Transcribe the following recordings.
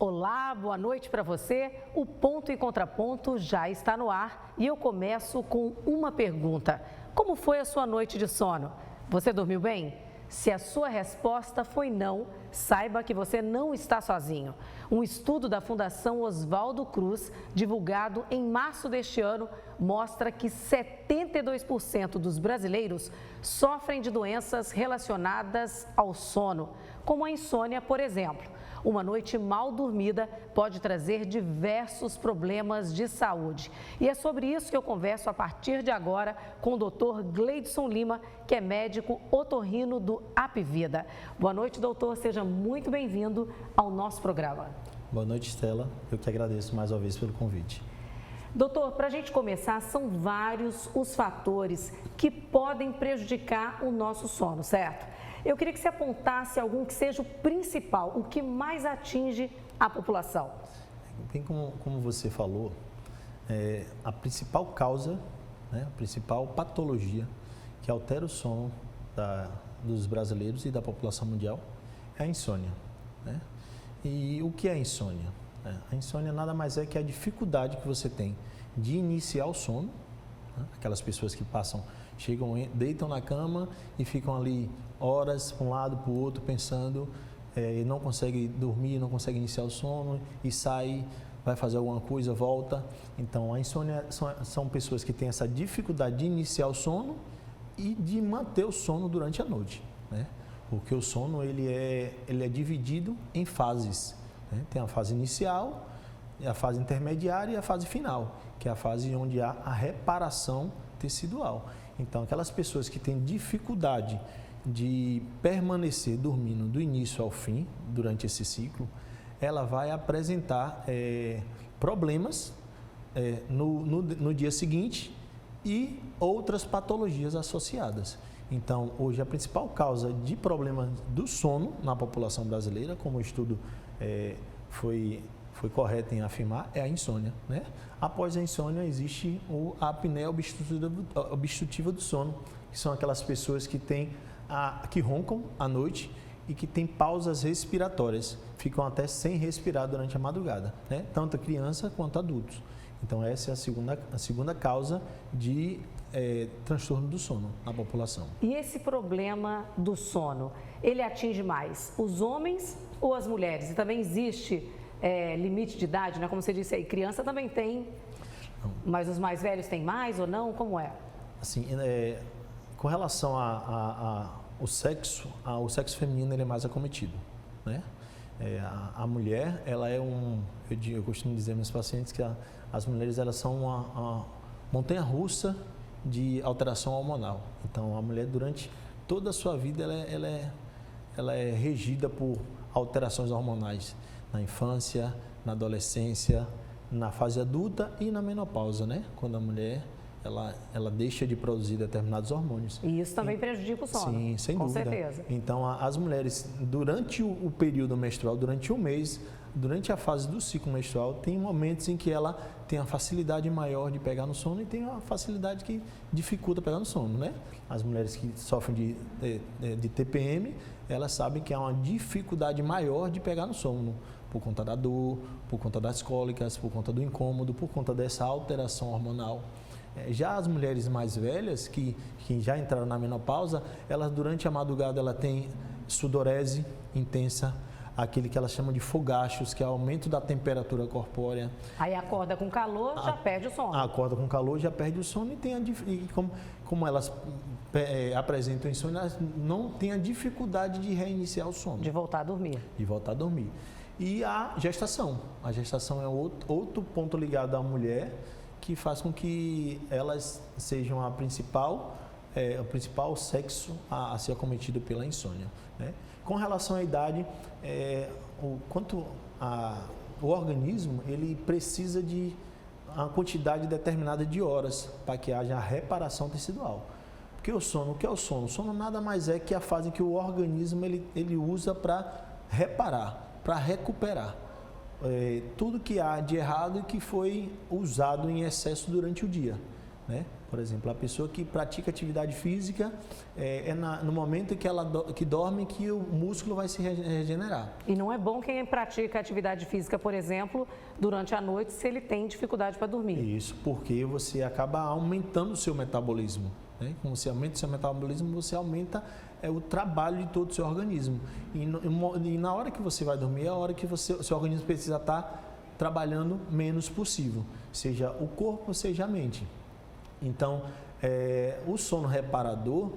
Olá, boa noite para você. O Ponto e Contraponto já está no ar e eu começo com uma pergunta. Como foi a sua noite de sono? Você dormiu bem? Se a sua resposta foi não, saiba que você não está sozinho. Um estudo da Fundação Oswaldo Cruz, divulgado em março deste ano, mostra que 72% dos brasileiros sofrem de doenças relacionadas ao sono, como a insônia, por exemplo. Uma noite mal dormida pode trazer diversos problemas de saúde. E é sobre isso que eu converso a partir de agora com o Dr. Gleidson Lima, que é médico otorrino do Apvida. Boa noite, doutor. Seja muito bem-vindo ao nosso programa. Boa noite, Estela. Eu que agradeço mais uma vez pelo convite. Doutor, para a gente começar, são vários os fatores que podem prejudicar o nosso sono, certo? Eu queria que você apontasse algum que seja o principal, o que mais atinge a população. Bem como você falou, a principal causa, a principal patologia que altera o sono dos brasileiros e da população mundial é a insônia. E o que é a insônia? A insônia nada mais é que a dificuldade que você tem de iniciar o sono, aquelas pessoas que chegam, deitam na cama e ficam ali horas para um lado, para o outro, pensando, e não consegue dormir, não consegue iniciar o sono e sai, vai fazer alguma coisa, volta. Então, a insônia são pessoas que têm essa dificuldade de iniciar o sono e de manter o sono durante a noite, Porque o sono ele é dividido em fases, Tem a fase inicial, a fase intermediária e a fase final, que é a fase onde há a reparação tecidual. Então, aquelas pessoas que têm dificuldade de permanecer dormindo do início ao fim, durante esse ciclo, ela vai apresentar problemas no dia seguinte e outras patologias associadas. Então, hoje, a principal causa de problemas do sono na população brasileira, como o estudo foi correto em afirmar, é a insônia. Após a insônia, existe a apneia obstrutiva do sono, que são aquelas pessoas que roncam à noite e que têm pausas respiratórias, ficam até sem respirar durante a madrugada, Tanto a criança quanto adultos. Então, essa é a segunda causa de transtorno do sono na população. E esse problema do sono, ele atinge mais os homens ou as mulheres? E também existe limite de idade, Como você disse aí, criança também tem, mas os mais velhos têm mais ou não? Como é? Assim, com relação ao sexo, o sexo feminino ele é mais acometido, A mulher, ela é eu costumo dizer aos meus pacientes que as mulheres elas são uma montanha-russa de alteração hormonal. Então, a mulher durante toda a sua vida ela é regida por alterações hormonais na infância, na adolescência, na fase adulta e na menopausa, Quando a mulher ela deixa de produzir determinados hormônios. E isso também prejudica o sono? Sim, sem dúvida. Com certeza. Então, as mulheres, durante o período menstrual, durante o mês, durante a fase do ciclo menstrual, tem momentos em que ela tem a facilidade maior de pegar no sono e tem uma facilidade que dificulta pegar no sono, As mulheres que sofrem de TPM, elas sabem que há uma dificuldade maior de pegar no sono, por conta da dor, por conta das cólicas, por conta do incômodo, por conta dessa alteração hormonal. Já as mulheres mais velhas, que já entraram na menopausa, elas durante a madrugada ela tem sudorese intensa, aquele que elas chamam de fogachos, que é o aumento da temperatura corpórea. Aí acorda com calor, já perde o sono. Acorda com calor, já perde o sono e como elas apresentam insônia, elas não têm a dificuldade de reiniciar o sono. De voltar a dormir. De voltar a dormir. E a gestação. A gestação é outro ponto ligado à mulher, que faz com que elas sejam o principal sexo a ser acometido pela insônia. Com relação à idade, o organismo ele precisa de uma quantidade determinada de horas para que haja a reparação tecidual. Porque o que é o sono? O sono nada mais é que a fase em que o organismo ele usa para reparar, para recuperar. Tudo que há de errado e que foi usado em excesso durante o dia. né? Por exemplo, a pessoa que pratica atividade física, no momento que dorme que o músculo vai se regenerar. E não é bom quem pratica atividade física, por exemplo, durante a noite, se ele tem dificuldade para dormir. Isso, porque você acaba aumentando o seu metabolismo, né? Quando você aumenta o seu metabolismo, você aumenta o trabalho de todo o seu organismo. E na hora que você vai dormir, é a hora que o seu organismo precisa estar trabalhando menos possível, seja o corpo, seja a mente. Então, o sono reparador,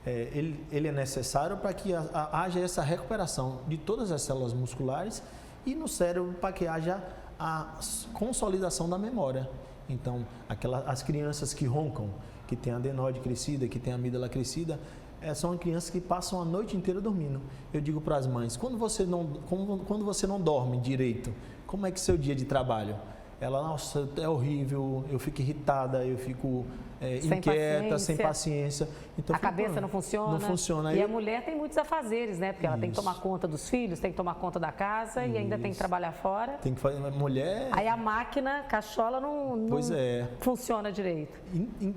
ele é necessário para que haja essa recuperação de todas as células musculares e no cérebro para que haja a consolidação da memória. Então, as crianças que roncam, que têm adenoide crescida, que têm amígdala crescida, são crianças que passam a noite inteira dormindo. Eu digo para as mães, quando você não dorme direito, como é que é seu dia de trabalho? Ela, nossa, é horrível, eu fico irritada, eu fico inquieta, sem paciência. Então, a cabeça não funciona. Não funciona. E a mulher tem muitos afazeres, né? Porque ela tem que tomar conta dos filhos, tem que tomar conta da casa e ainda tem que trabalhar fora. Tem que fazer, mulher... Aí a máquina, cachola, não funciona direito.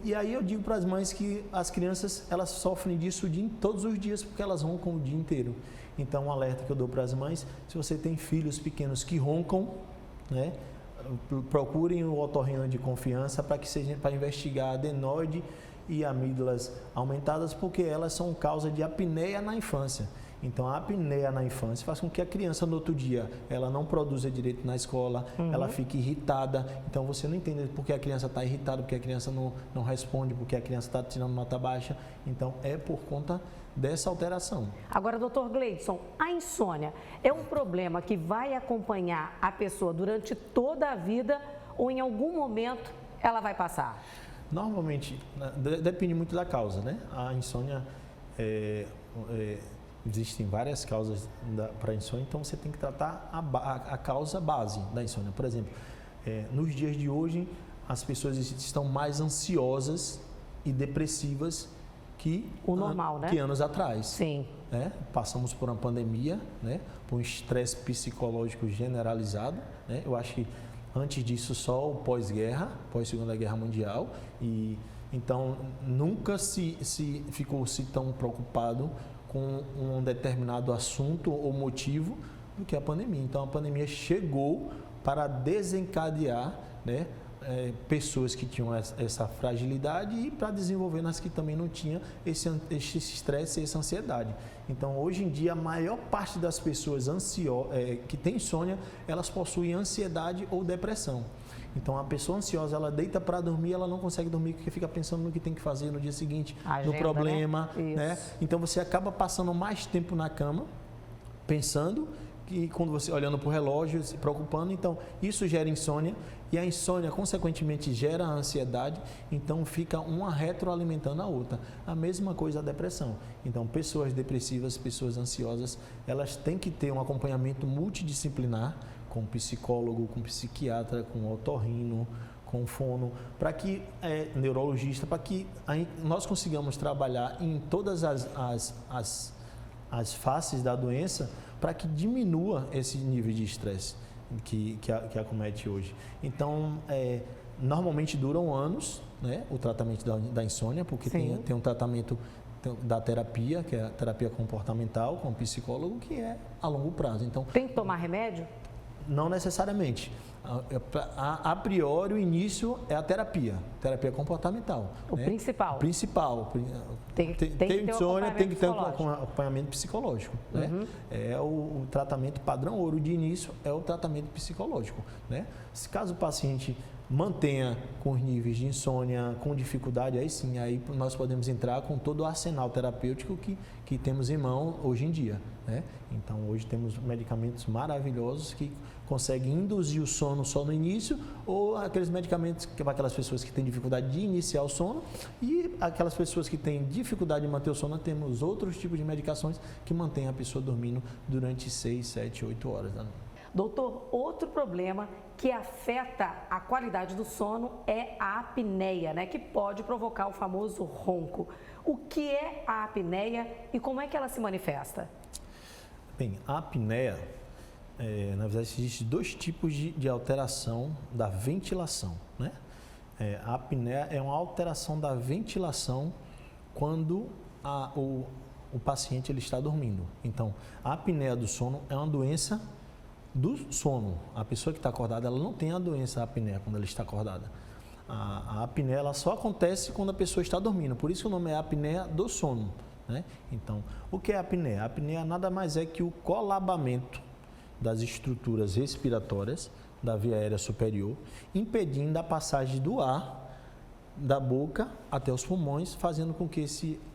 E aí eu digo para as mães que as crianças, elas sofrem disso todos os dias porque elas roncam o dia inteiro. Então, um alerta que eu dou para as mães, se você tem filhos pequenos que roncam, né? Procurem o otorrino de confiança para investigar adenoide e amígdalas aumentadas, porque elas são causa de apneia na infância. Então, a apneia na infância faz com que a criança, no outro dia, ela não produza direito na escola, ela fique irritada. Então, você não entende por que a criança está irritada, por que a criança não responde, por que a criança está tirando nota baixa. Então, é por conta dessa alteração. Agora, doutor Gleidson, a insônia é um problema que vai acompanhar a pessoa durante toda a vida ou em algum momento ela vai passar? Normalmente, depende muito da causa, né? A insônia, existem várias causas para a insônia, então você tem que tratar a causa base da insônia. Por exemplo, nos dias de hoje, as pessoas estão mais ansiosas e depressivas que anos atrás. Sim. Passamos por uma pandemia, né? Por um estresse psicológico generalizado, né? Eu acho que antes disso só o pós-guerra, pós-Segunda Guerra Mundial, e então nunca se ficou-se tão preocupado com um determinado assunto ou motivo do que a pandemia. Então a pandemia chegou para desencadear, né? Pessoas que tinham essa fragilidade e para desenvolver nas que também não tinham esse estresse e essa ansiedade. Então, hoje em dia, a maior parte das pessoas que tem insônia, elas possuem ansiedade ou depressão. Então, a pessoa ansiosa, ela deita para dormir, ela não consegue dormir porque fica pensando no que tem que fazer no dia seguinte, no problema, né? Então, você acaba passando mais tempo na cama, pensando, e quando você olhando para o relógio, se preocupando, então isso gera insônia e a insônia consequentemente gera a ansiedade, então fica uma retroalimentando a outra. A mesma coisa a depressão. Então pessoas depressivas, pessoas ansiosas, elas têm que ter um acompanhamento multidisciplinar com psicólogo, com psiquiatra, com otorrino, com fono, para que neurologista, para que nós consigamos trabalhar em todas as faces da doença, para que diminua esse nível de estresse que acomete hoje. Então, normalmente duram anos, né, o tratamento da insônia, porque tem um tratamento da terapia, que é a terapia comportamental com o psicólogo, que é a longo prazo. Então, tem que tomar remédio? Não necessariamente. A priori, o início é a terapia comportamental. O principal. O principal. Tem que ter insônia, tem que ter um acompanhamento psicológico. Né? O tratamento padrão ouro de início é o tratamento psicológico. Né? Se caso o paciente mantenha com os níveis de insônia, com dificuldade, aí sim, aí nós podemos entrar com todo o arsenal terapêutico que temos em mão hoje em dia. Né? Então, hoje temos medicamentos maravilhosos que conseguem induzir o sono só no início, ou aqueles medicamentos para aquelas pessoas que têm dificuldade de iniciar o sono, e aquelas pessoas que têm dificuldade de manter o sono, temos outros tipos de medicações que mantêm a pessoa dormindo durante 6, 7, 8 horas da noite. Doutor, outro problema que afeta a qualidade do sono é a apneia, né? Que pode provocar o famoso ronco. O que é a apneia e como é que ela se manifesta? Bem, a apneia, na verdade, existem dois tipos de alteração da ventilação, né? A apneia é uma alteração da ventilação quando o paciente ele está dormindo. Então, a apneia do sono é uma doença do sono. A pessoa que está acordada, ela não tem a doença apneia quando ela está acordada. A apneia ela só acontece quando a pessoa está dormindo, por isso que o nome é apneia do sono, né? Então, o que é a apneia? A apneia nada mais é que o colabamento das estruturas respiratórias da via aérea superior, impedindo a passagem do ar da boca até os pulmões, fazendo com que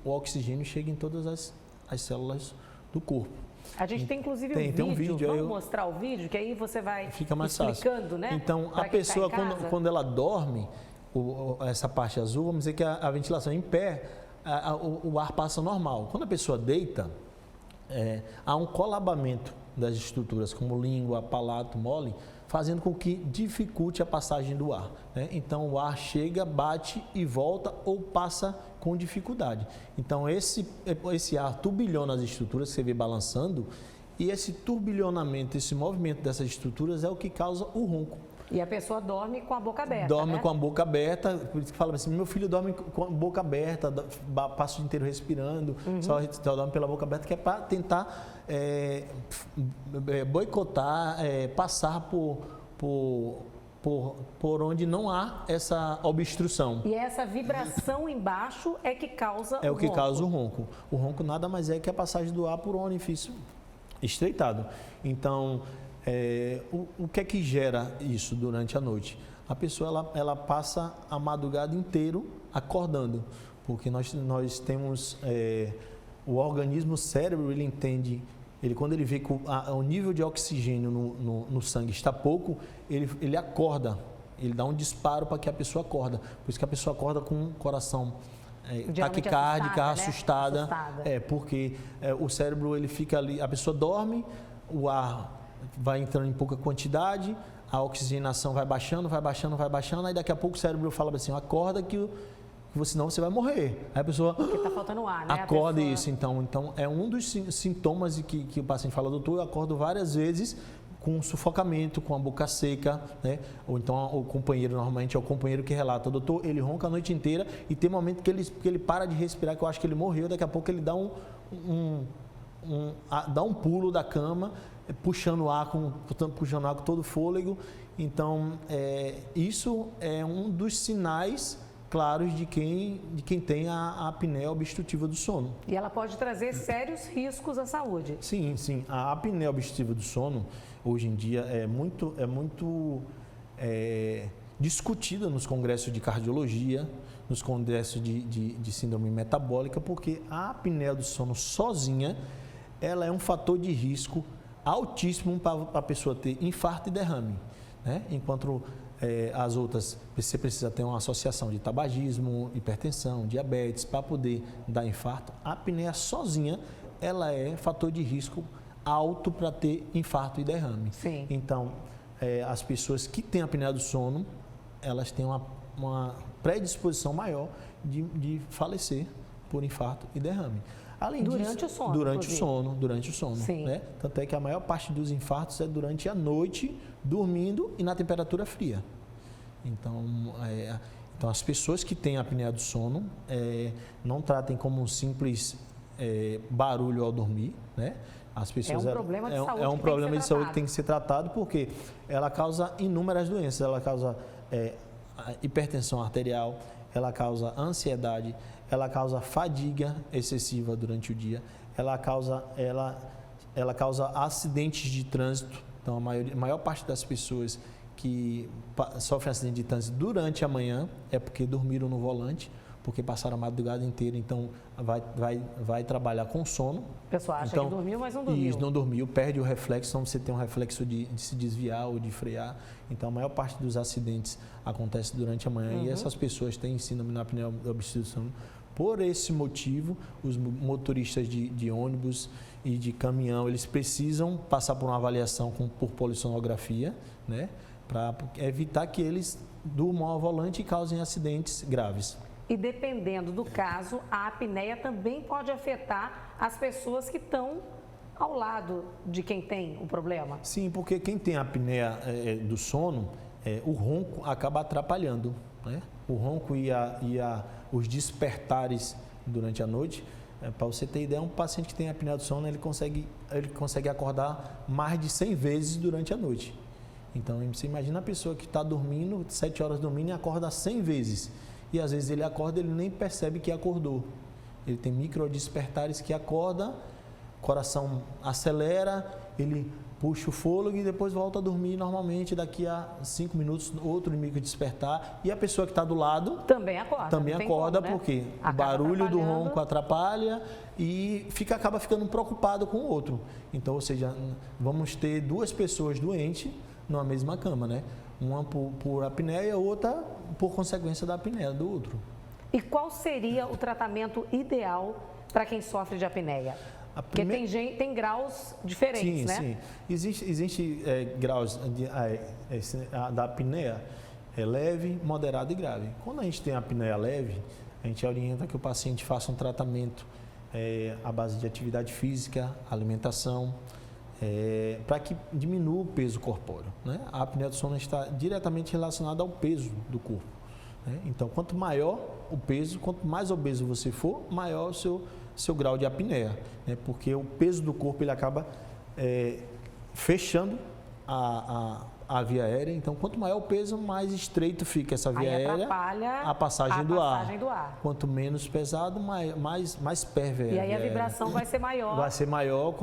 o oxigênio chegue em todas as células do corpo. A gente tem inclusive um vídeo. Vamos mostrar o vídeo, que aí você vai explicando, né? Então, a pessoa, quando ela dorme, essa parte azul, vamos dizer que a ventilação em pé, o ar passa normal. Quando a pessoa deita, há um colabamento das estruturas, como língua, palato, mole, fazendo com que dificulte a passagem do ar, né? Então, o ar chega, bate e volta ou passa com dificuldade. Então, esse ar turbilhona as estruturas que você vê balançando, e esse turbilhonamento, esse movimento dessas estruturas é o que causa o ronco. E a pessoa dorme com a boca aberta, Dorme, né? Com a boca aberta, por isso que fala assim, meu filho dorme com a boca aberta, passa o dia inteiro respirando, só dorme pela boca aberta, que é para tentar boicotar, passar por onde não há essa obstrução. E essa vibração embaixo é que causa o ronco. É o que causa o ronco. O ronco nada mais é que a passagem do ar por um orifício estreitado. Então, o que é que gera isso durante a noite? A pessoa ela passa a madrugada inteiro acordando, porque nós temos o organismo, o cérebro, ele entende, quando ele vê que o nível de oxigênio no sangue está pouco, ele acorda, ele dá um disparo para que a pessoa acorda. Por isso que a pessoa acorda com o coração taquicárdica, assustada. Porque o cérebro ele fica ali, a pessoa dorme, o ar vai entrando em pouca quantidade, a oxigenação vai baixando, aí daqui a pouco o cérebro fala assim, acorda que senão você vai morrer. Aí a pessoa porque está faltando ar, né? Acorda isso, então é um dos sintomas que o paciente fala, doutor, eu acordo várias vezes com sufocamento, com a boca seca, né? Ou então o companheiro, normalmente é o companheiro que relata, doutor, ele ronca a noite inteira e tem momento que ele para de respirar, que eu acho que ele morreu, daqui a pouco ele dá um pulo da cama, puxando ar com todo o fôlego. Então, isso é um dos sinais claros de quem tem a apneia obstrutiva do sono. E ela pode trazer sérios riscos à saúde. Sim. A apneia obstrutiva do sono, hoje em dia, é muito discutida nos congressos de cardiologia, nos congressos de síndrome metabólica, porque a apneia do sono sozinha, ela é um fator de risco altíssimo para a pessoa ter infarto e derrame, né? Enquanto as outras, você precisa ter uma associação de tabagismo, hipertensão, diabetes, para poder dar infarto. A apneia sozinha, ela é fator de risco alto para ter infarto e derrame. Sim. Então, as pessoas que têm apneia do sono, elas têm uma predisposição maior de falecer por infarto e derrame. Além durante disso, o sono. Durante o sono. Sim. Né? Tanto é que a maior parte dos infartos é durante a noite, dormindo e na temperatura fria. Então as pessoas que têm apneia do sono, não tratem como um simples barulho ao dormir, né? As pessoas, é um problema de saúde. É um problema de saúde que tem que ser tratado, porque ela causa inúmeras doenças. Ela causa hipertensão arterial, ela causa ansiedade, ela causa fadiga excessiva durante o dia, ela causa acidentes de trânsito. Então, a maior parte das pessoas que sofrem acidente de trânsito durante a manhã é porque dormiram no volante, porque passaram a madrugada inteira, então vai trabalhar com sono. O pessoal acha que dormiu, mas não dormiu. Isso, não dormiu, perde o reflexo, então você tem um reflexo de se desviar ou de frear. Então, a maior parte dos acidentes acontece durante a manhã, e essas pessoas têm síndrome da apneia obstrutiva do sono. Por esse motivo, os motoristas de ônibus e de caminhão, eles precisam passar por uma avaliação por polissonografia, né, para evitar que eles durmam ao volante e causem acidentes graves. E dependendo do caso, a apneia também pode afetar as pessoas que estão ao lado de quem tem o problema. Sim, porque quem tem apneia do sono, o ronco acaba atrapalhando, né? O ronco e os despertares durante a noite. Para você ter ideia, um paciente que tem apneia do sono, ele consegue acordar mais de 100 vezes durante a noite. Então, você imagina a pessoa que está dormindo, 7 horas dormindo e acorda 100 vezes. E às vezes ele acorda e ele nem percebe que acordou. Ele tem micro despertares que acorda, coração acelera, ele puxa o fôlego e depois volta a dormir normalmente. Daqui a 5 minutos, outro micro despertar. E a pessoa que está do lado também acorda. Como, né? Porque o barulho do ronco atrapalha e acaba ficando preocupado com o outro. Então, ou seja, vamos ter 2 pessoas doentes numa mesma cama, né? Uma por apneia e a outra por consequência da apneia do outro. E qual seria o tratamento ideal para quem sofre de apneia? Porque tem graus diferentes, né? Sim, existe graus da apneia leve, moderada e grave. Quando a gente tem a apneia leve, a gente orienta que o paciente faça um tratamento à base de atividade física, alimentação, para que diminua o peso corpóreo, né? A apneia do sono está diretamente relacionada ao peso do corpo, né? Então, quanto maior o peso, quanto mais obeso você for, maior o seu grau de apneia, né? Porque o peso do corpo ele acaba fechando a via aérea. Então, quanto maior o peso, mais estreito fica essa via aérea, a passagem do ar. Quanto menos pesado, mais pérvia. E aí a vibração vai ser maior. Vai ser maior,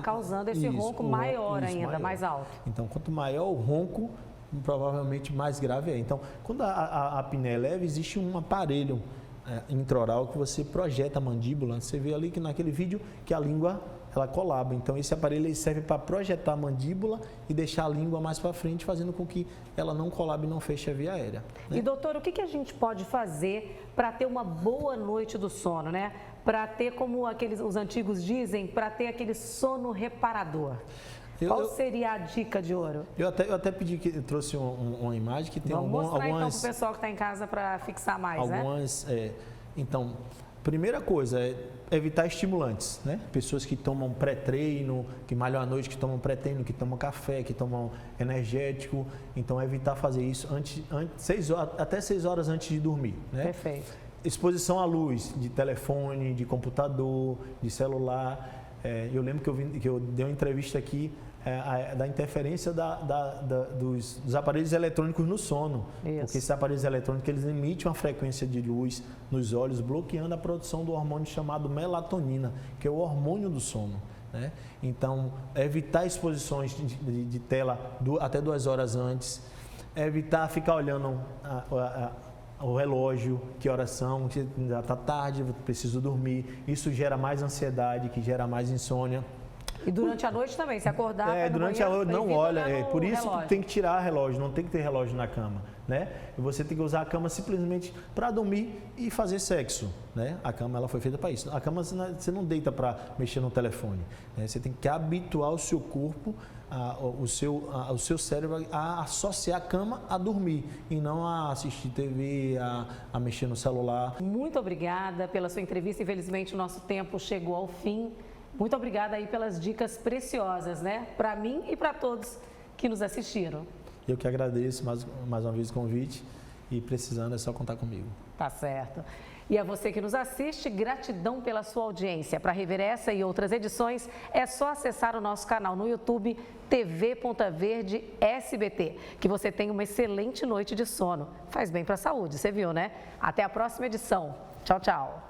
causando esse ronco maior ainda, mais alto. Então, quanto maior o ronco, provavelmente mais grave é. Então, quando a apneia é leve, existe um aparelho intraoral que você projeta a mandíbula. Você vê ali que naquele vídeo que a língua ela colaba. Então, esse aparelho ele serve para projetar a mandíbula e deixar a língua mais para frente, fazendo com que ela não colabe e não feche a via aérea, né? E, doutor, o que a gente pode fazer para ter uma boa noite do sono, né? Para ter, como os antigos dizem, para ter aquele sono reparador? Qual seria a dica de ouro? Eu até pedi que eu trouxe uma imagem que tem algumas... Vamos mostrar então para o pessoal que está em casa para fixar mais, né? Então, primeira coisa é evitar estimulantes, né? Pessoas que tomam pré-treino, que malham à noite, que tomam pré-treino, que tomam café, que tomam energético. Então, evitar fazer isso até 6 horas antes de dormir, né? Perfeito. Exposição à luz de telefone, de computador, de celular. Eu lembro que eu dei uma entrevista aqui da interferência dos aparelhos eletrônicos no sono. Isso. Porque esses aparelhos eletrônicos eles emitem uma frequência de luz nos olhos, bloqueando a produção do hormônio chamado melatonina, que é o hormônio do sono, né? Então, evitar exposições de tela até 2 horas antes, evitar ficar olhando o relógio, que horas são, que já está tarde, preciso dormir. Isso gera mais ansiedade, que gera mais insônia. E durante a noite também, se acordar... durante a noite não olha, por isso que tem que tirar relógio, não tem que ter relógio na cama, né? E você tem que usar a cama simplesmente para dormir e fazer sexo, né? A cama ela foi feita para isso. A cama você não deita para mexer no telefone, né? Você tem que habituar o seu corpo, o seu cérebro a associar a cama a dormir e não a assistir TV, a mexer no celular. Muito obrigada pela sua entrevista. Infelizmente o nosso tempo chegou ao fim. Muito obrigada aí pelas dicas preciosas, né? Para mim e para todos que nos assistiram. Eu que agradeço mais uma vez o convite e precisando é só contar comigo. Tá certo. E a você que nos assiste, gratidão pela sua audiência. Para rever essa e outras edições, é só acessar o nosso canal no YouTube, TV Ponta Verde SBT. Que você tenha uma excelente noite de sono. Faz bem para a saúde, você viu, né? Até a próxima edição. Tchau, tchau.